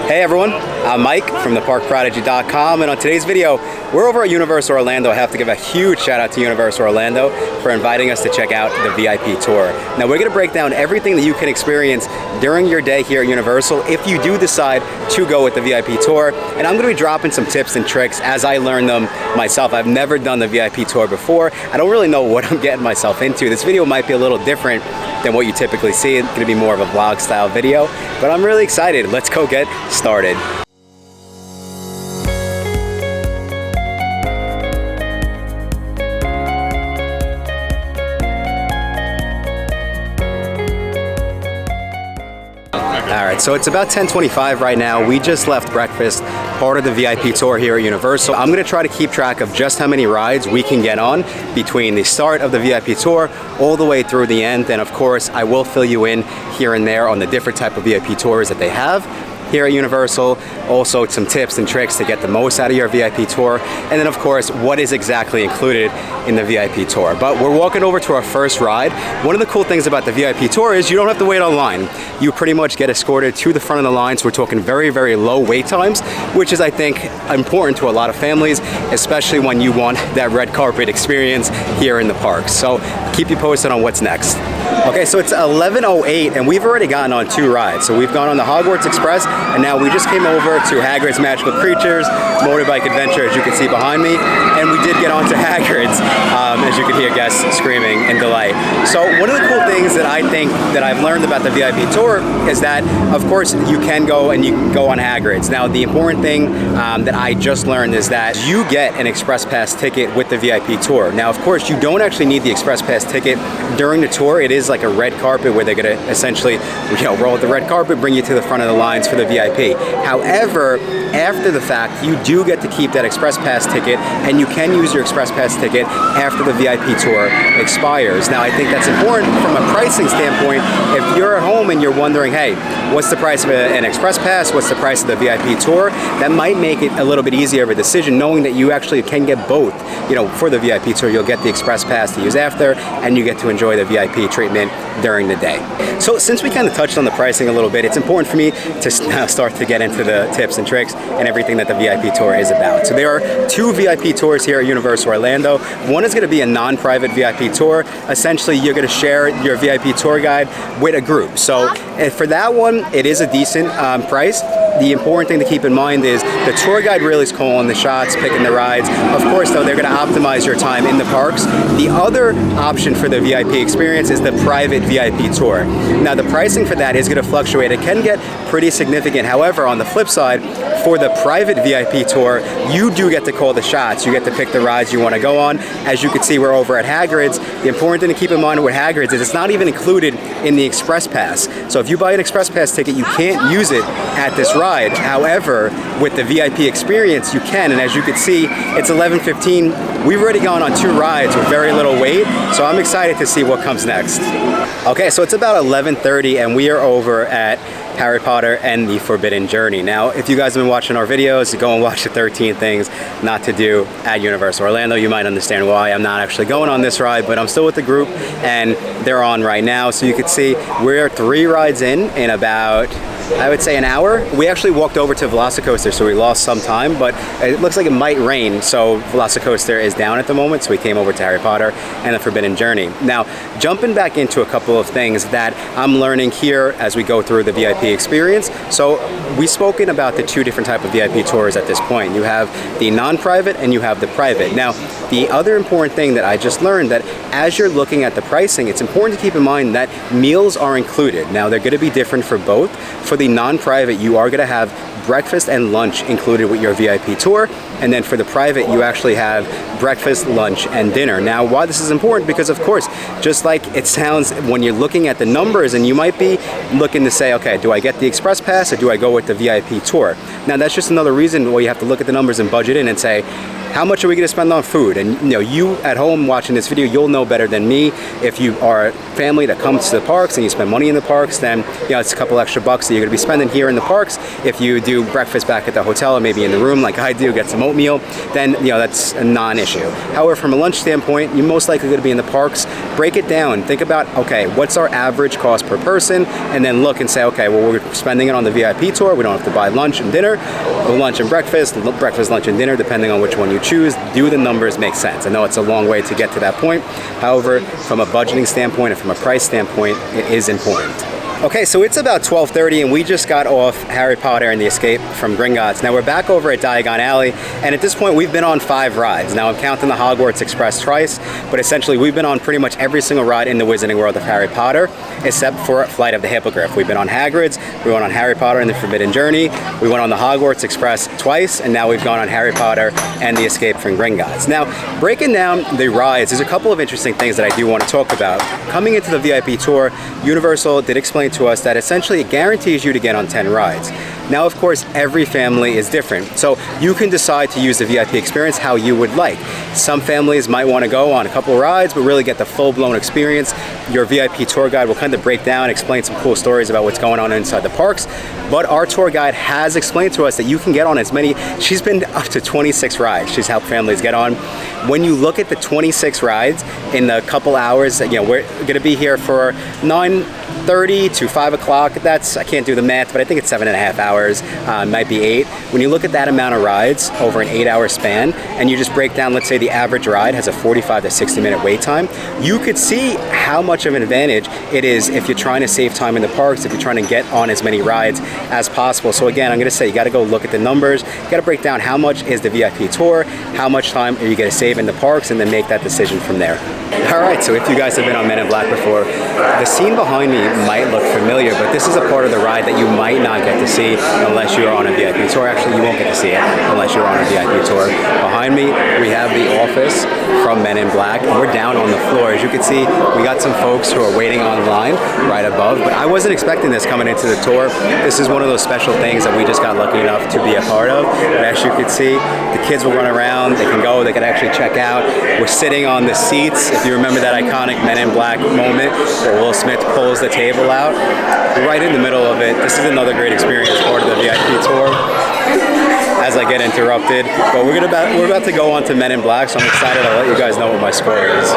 Hey everyone, I'm Mike from theparkprodigy.com, and on today's video, we're over at Universal Orlando. I have to give a huge shout out to Universal Orlando for inviting us to check out the VIP tour. Now we're going to break down everything that you can experience during your day here at Universal if you do decide to go with the VIP tour, and I'm going to be dropping some tips and tricks as I learn them myself. I've never done the VIP tour before. I don't really know what I'm getting myself into. This video might be a little different than what you typically see. It's going to be more of a vlog style video, but I'm really excited. Let's go get started. Alright, so it's about 10:25 right now. We just left breakfast, part of the VIP tour here at Universal. I'm going to try to keep track of just how many rides we can get on between the start of the VIP tour all the way through the end. And of course, I will fill you in here and there on the different type of VIP tours that they have here at Universal. Also some tips and tricks to get the most out of your VIP tour. And then of course, what is exactly included in the VIP tour. But we're walking over to our first ride. One of the cool things about the VIP tour is you don't have to wait online. You pretty much get escorted to the front of the line. So we're talking very, very low wait times, which is, I think, important to a lot of families, especially when you want that red carpet experience here in the park. So keep you posted on what's next. Okay, so it's 11:08 and we've already gotten on 2 rides. So we've gone on the Hogwarts Express, and now we just came over to Hagrid's Magical Creatures Motorbike Adventure, as you can see behind me, and we did get onto Hagrid's, as you can hear guests screaming in delight. So one of the cool things that I think that I've learned about the VIP tour is that, of course, you can go on Hagrid's. Now, the important thing that I just learned is that you get an Express Pass ticket with the VIP tour. Now, of course, you don't actually need the Express Pass ticket during the tour. It is like a red carpet where they're going to essentially, roll with the red carpet, bring you to the front of the lines for the VIP. However, after the fact, you do get to keep that Express Pass ticket, and you can use your Express Pass ticket after the VIP tour expires. Now, I think that's important from a pricing standpoint. If you're at home and you're wondering, hey, what's the price of an Express Pass? What's the price of the VIP tour? That might make it a little bit easier of a decision, knowing that you actually can get both. For the VIP tour, you'll get the Express Pass to use after, and you get to enjoy the VIP treatment during the day. So since we kind of touched on the pricing a little bit, it's important for me to start to get into the tips and tricks and everything that the VIP tour is about. So there are 2 VIP tours here at Universal Orlando. One is going to be a non-private VIP tour. Essentially, you're going to share your VIP tour guide with a group. So for that one, it is a decent price. The important thing to keep in mind is the tour guide really is calling the shots, picking the rides. Of course, though, they're going to optimize your time in the parks. The other option for the VIP experience is the private VIP tour. Now, the pricing for that is going to fluctuate. It can get pretty significant. However, on the flip side, for the private VIP tour, you do get to call the shots. You get to pick the rides you want to go on. As you can see, we're over at Hagrid's. The important thing to keep in mind with Hagrid's is it's not even included in the Express Pass. So if you buy an Express Pass ticket, you can't use it at this ride. However, with the VIP experience, you can. And as you can see, it's 11:15. We've already gone on 2 rides with very little wait. So I'm excited to see what comes next. Okay, so it's about 11:30 and we are over at Harry Potter and the Forbidden Journey. Now, if you guys have been watching our videos, go and watch the 13 things not to do at Universal Orlando. You might understand why I'm not actually going on this ride, but I'm still with the group and they're on right now. So you can see we're 3 rides in about, I would say, an hour. We actually walked over to Velocicoaster, so we lost some time, but it looks like it might rain, so Velocicoaster is down at the moment, so we came over to Harry Potter and the Forbidden Journey. Now, jumping back into a couple of things that I'm learning here as we go through the VIP experience. So we've spoken about the 2 different type of VIP tours at this point. You have the non-private and you have the private. Now, the other important thing that I just learned, that as you're looking at the pricing, it's important to keep in mind that meals are included. Now, they're going to be different for both. For the non-private, you are going to have breakfast and lunch included with your VIP tour, and then for the private, you actually have breakfast, lunch, and dinner. Now, why this is important? Because of course, just like it sounds when you're looking at the numbers, and you might be looking to say, okay, do I get the Express Pass or do I go with the VIP tour? Now, that's just another reason why you have to look at the numbers and budget in and say, how much are we going to spend on food? And you at home watching this video, you'll know better than me. If you are a family that comes to the parks and you spend money in the parks, then it's a couple extra bucks that you're going to be spending here in the parks. If you do do breakfast back at the hotel or maybe in the room like I do, get some oatmeal, then that's a non-issue. However, from a lunch standpoint, you're most likely going to be in the parks. Break it down. Think about, okay, what's our average cost per person, and then look and say, okay, well, we're spending it on the VIP tour. We don't have to buy lunch and dinner, or lunch and breakfast, lunch and dinner, depending on which one you choose. Do the numbers make sense? I know it's a long way to get to that point. However, from a budgeting standpoint and from a price standpoint, it is important. Okay, so it's about 12:30 and we just got off Harry Potter and the Escape from Gringotts. Now we're back over at Diagon Alley, and at this point we've been on 5 rides. Now I'm counting the Hogwarts Express twice, but essentially we've been on pretty much every single ride in the Wizarding World of Harry Potter, except for Flight of the Hippogriff. We've been on Hagrid's, we went on Harry Potter and the Forbidden Journey, we went on the Hogwarts Express twice, and now we've gone on Harry Potter and the Escape from Gringotts. Now, breaking down the rides, there's a couple of interesting things that I do want to talk about. Coming into the VIP tour, Universal did explain to us that essentially it guarantees you to get on 10 rides. Now, of course, every family is different, so you can decide to use the VIP experience how you would like. Some families might want to go on a couple of rides, but really get the full-blown experience. Your VIP tour guide will kind of break down, explain some cool stories about what's going on inside the parks, but our tour guide has explained to us that you can get on as many, she's been up to 26 rides she's helped families get on. When you look at the 26 rides in the couple hours, we're going to be here for 9:30 to 5 o'clock. That's, I can't do the math, but I think it's 7.5 hours, might be 8. When you look at that amount of rides over an 8-hour span, and you just break down, let's say the average ride has a 45 to 60 minute wait time, you could see how much of an advantage it is if you're trying to save time in the parks, if you're trying to get on as many rides as possible. So again, I'm going to say you got to go look at the numbers, you got to break down how much is the VIP tour, how much time are you going to save in the parks, and then make that decision from there. Alright, so if you guys have been on Men in Black before, the scene behind me might look familiar, but this is a part of the ride that you might not get to see unless you are on a VIP tour. Actually, you won't get to see it unless you're on a VIP tour. Behind me, we have the office from Men in Black, and we're down on the floor. As you can see, we got some folks who are waiting online right above, but I wasn't expecting this coming into the tour. This is one of those special things that we just got lucky enough to be a part of. But as you can see, the kids will run around, they can go, they can actually check out. We're sitting on the seats. If you remember that iconic Men in Black moment where Will Smith pulls the table out, right in the middle of it. This is another great experience part of the VIP tour. As I get interrupted, but we're about to go on to Men in Black, so I'm excited. I'll let you guys know what my score is.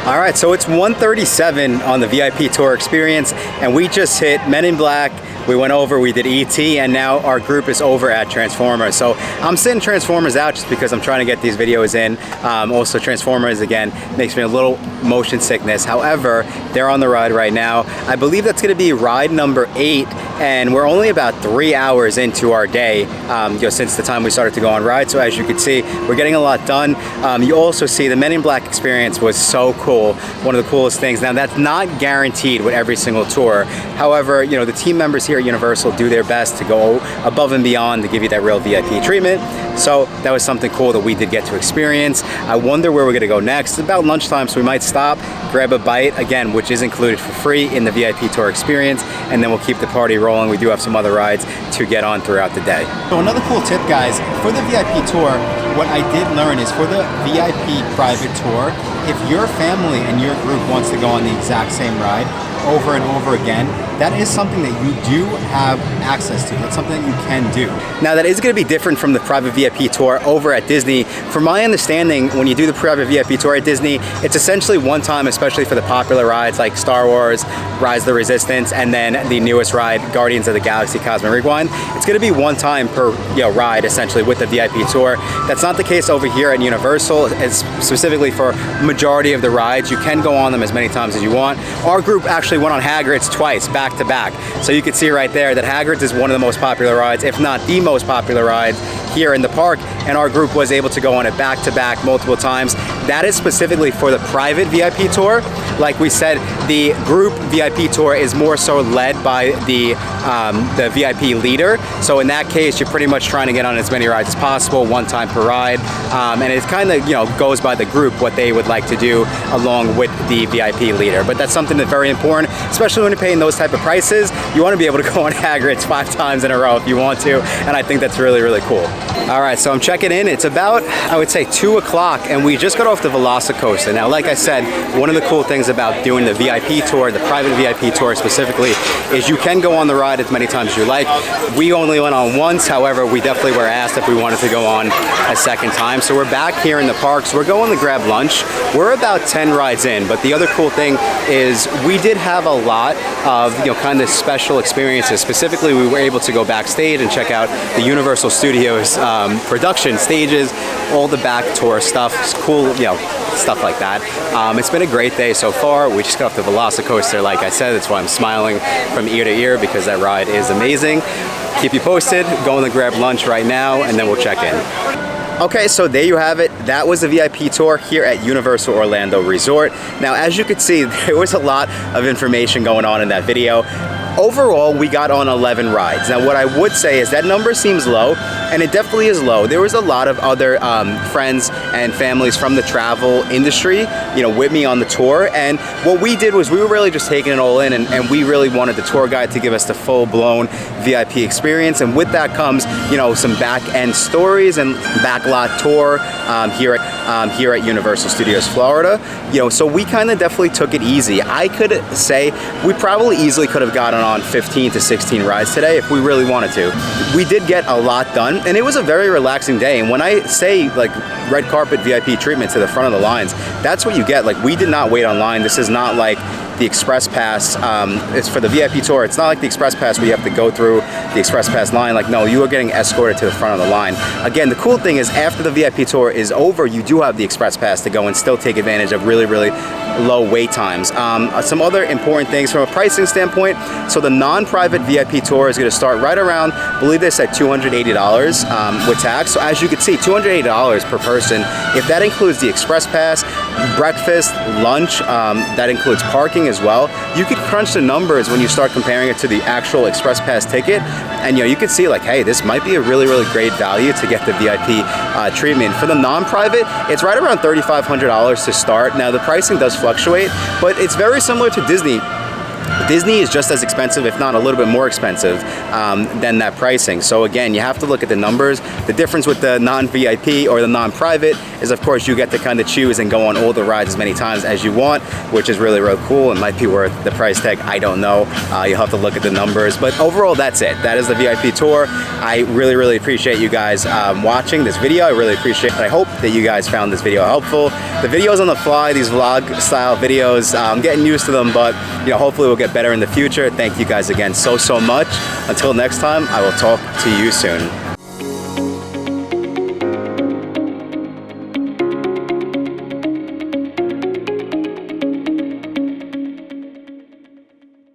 All right, so it's 1:37 on the VIP tour experience, and we just hit Men in Black. We went over, we did E.T., and now our group is over at Transformers. So I'm sitting Transformers out just because I'm trying to get these videos in. Also, Transformers, again, makes me a little motion sickness. However, they're on the ride right now. I believe that's going to be ride number 8, and we're only about 3 hours into our day, since the time we started to go on rides. So as you can see, we're getting a lot done. You also see the Men in Black experience was so cool. One of the coolest things. Now, that's not guaranteed with every single tour. However, the team members here at Universal do their best to go above and beyond to give you that real VIP treatment. So that was something cool that we did get to experience. I wonder where we're going to go next. It's about lunchtime, so we might stop, grab a bite, again, which is included for free in the VIP tour experience, and then we'll keep the party rolling. We do have some other rides to get on throughout the day. So another cool tip, guys, for the VIP tour, what I did learn is for the VIP private tour, if your family and your group wants to go on the exact same ride over and over again, that is something that you do have access to. That's something that you can do. Now, that is going to be different from the private VIP tour over at Disney. From my understanding, when you do the private VIP tour at Disney, it's essentially one time, especially for the popular rides like Star Wars, Rise of the Resistance, and then the newest ride, Guardians of the Galaxy Cosmic Rewind. It's going to be one time per ride, essentially, with the VIP tour. That's not the case over here at Universal. It's specifically for majority of the rides. You can go on them as many times as you want. Our group actually went on Hagrid's twice, back to back. So you can see right there that Hagrid's is one of the most popular rides, if not the most popular ride here in the park, and our group was able to go on it back to back multiple times. That is specifically for the private VIP tour. Like we said, the group VIP tour is more so led by the VIP leader. So in that case, you're pretty much trying to get on as many rides as possible, one time per ride. And it kind of goes by the group what they would like to do along with the VIP leader. But that's something that's very important, especially when you're paying those type of prices, you want to be able to go on Hagrid's 5 times in a row if you want to, and I think that's really, really cool. All right, so I'm checking in. It's about, I would say, 2 o'clock, and we just got off the Velocicoaster. Now, like I said, one of the cool things about doing the VIP tour, the private VIP tour specifically, is you can go on the ride as many times as you like. We only went on once, however, we definitely were asked if we wanted to go on a second time. So we're back here in the parks. We're going to grab lunch. We're about 10 rides in, but the other cool thing is we did have a lot of, kind of special experiences. Specifically, we were able to go backstage and check out the Universal Studios production stages, all the back tour stuff, cool, stuff like that. It's been a great day so far. We just got off the Velocicoaster, like I said. That's why I'm smiling from ear to ear, because that ride is amazing. Keep you posted. Going to grab lunch right now, and then we'll check in. Okay, so there you have it. That was the VIP tour here at Universal Orlando Resort. Now, as you can see, there was a lot of information going on in that video. Overall, we got on 11 rides. Now, what I would say is that number seems low, and it definitely is low. There was a lot of other friends and families from the travel industry, with me on the tour. And what we did was we were really just taking it all in, and we really wanted the tour guide to give us the full-blown VIP experience. And with that comes, some back-end stories and backlot tour here at Universal Studios Florida. So we kind of definitely took it easy. I could say we probably easily could have gotten on 15 to 16 rides today if we really wanted to. We did get a lot done, and it was a very relaxing day. And when I say like red carpet VIP treatment to the front of the lines, that's what you get. Like, we did not wait online. This is not like the Express Pass. It's for the VIP tour. It's not like the Express Pass where you have to go through the Express Pass line. Like, no, you are getting escorted to the front of the line. Again, the cool thing is after the VIP tour is over, you do have the Express Pass to go and still take advantage of really, really low wait times. Some other important things from a pricing standpoint. So the non-private VIP tour is going to start right around, I believe they said $280 with tax. So as you can see, $280 per person. If that includes the Express Pass, breakfast, lunch, that includes parking as well. You could crunch the numbers when you start comparing it to the actual Express Pass ticket, and you can see like, hey, this might be a really, really great value to get the VIP treatment. For the non-private, it's right around $3,500 to start. Now, the pricing does fluctuate, but it's very similar to Disney. Disney is just as expensive, if not a little bit more expensive than that pricing. So again, you have to look at the numbers. The difference with the non-VIP or the non-private is, of course, you get to kind of choose and go on all the rides as many times as you want, which is really, really cool and might be worth the price tag. I don't know. You'll have to look at the numbers. But overall, that's it. That is the VIP tour. I really, really appreciate you guys watching this video. I really appreciate it. I hope that you guys found this video helpful. The videos on the fly, these vlog style videos, I'm getting used to them, but hopefully we'll get better in the future. Thank you guys again so much. Until next time, I will talk to you soon.